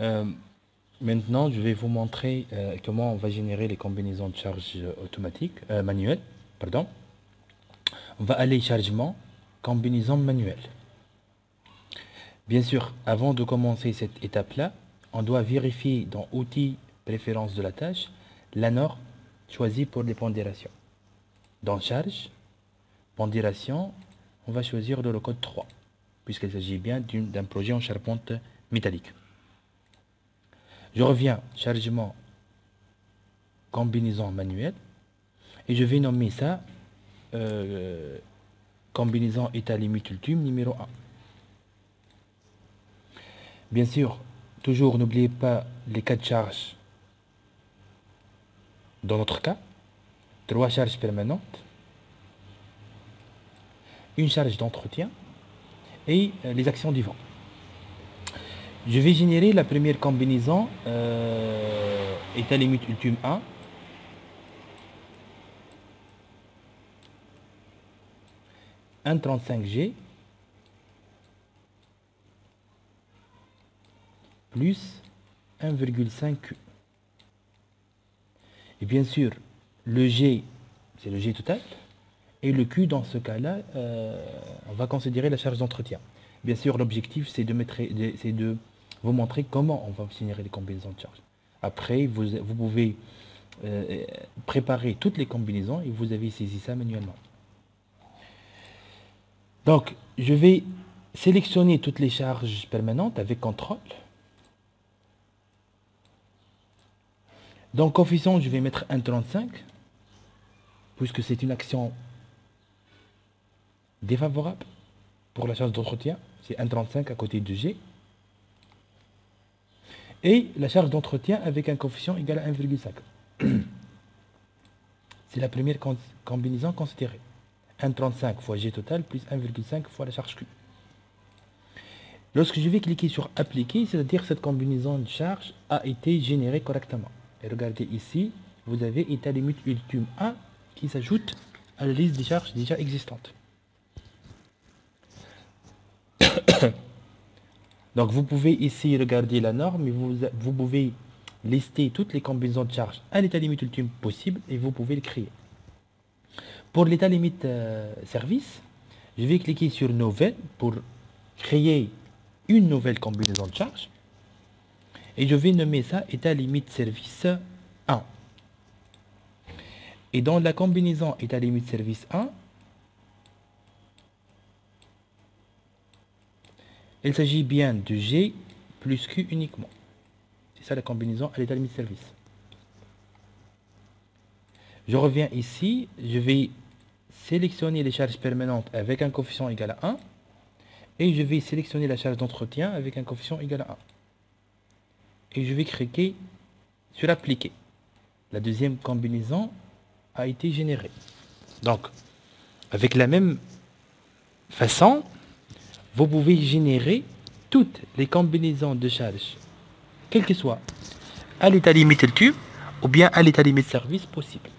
Euh, Maintenant, je vais vous montrer comment on va générer les combinaisons de charge automatiques, manuelles. Pardon. On va aller chargement, combinaison manuelle. Bien sûr, avant de commencer cette étape-là, on doit vérifier dans Outils, préférences de la tâche, la norme choisie pour les pondérations. Dans Charge, pondération, on va choisir le code 3, puisqu'il s'agit bien d'un projet en charpente métallique. Je reviens, chargement, combinaison manuelle, et je vais nommer ça combinaison état limite ultime numéro 1. Bien sûr, toujours n'oubliez pas les cas de charge. Dans notre cas, 3 charges permanentes, une charge d'entretien et les actions du vent. Je vais générer la première combinaison état limite ultime 1. Un 35G plus 1,5Q. Et bien sûr, le G, c'est le G total. Et le Q, dans ce cas-là, on va considérer la charge d'entretien. Bien sûr, l'objectif, c'est de vous montrer comment on va générer les combinaisons de charge. Après, vous pouvez préparer toutes les combinaisons et vous avez saisi ça manuellement. Donc, je vais sélectionner toutes les charges permanentes avec contrôle. Dans coefficient, je vais mettre 1,35 puisque c'est une action défavorable pour la charge d'entretien. C'est 1,35 à côté de G. Et la charge d'entretien avec un coefficient égal à 1,5. C'est la première combinaison considérée. 1,35 fois G total plus 1,5 fois la charge Q. Lorsque je vais cliquer sur appliquer, c'est-à-dire cette combinaison de charge a été générée correctement. Et regardez ici, vous avez état limite ultime 1 qui s'ajoute à la liste des charges déjà existantes. Donc vous pouvez ici regarder la norme et vous pouvez lister toutes les combinaisons de charges à l'état limite ultime possible et vous pouvez le créer. Pour l'état limite service, je vais cliquer sur Nouvelle pour créer une nouvelle combinaison de charge. Et je vais nommer ça état limite service 1. Et dans la combinaison état limite service 1, il s'agit bien de G plus Q uniquement. C'est ça la combinaison à l'état limite service. Je reviens ici, je vais sélectionner les charges permanentes avec un coefficient égal à 1 et je vais sélectionner la charge d'entretien avec un coefficient égal à 1. Et je vais cliquer sur appliquer. La deuxième combinaison a été générée. Donc, avec la même façon, vous pouvez générer toutes les combinaisons de charges, quel que soit à l'état limite ultime ou bien à l'état limite service possible.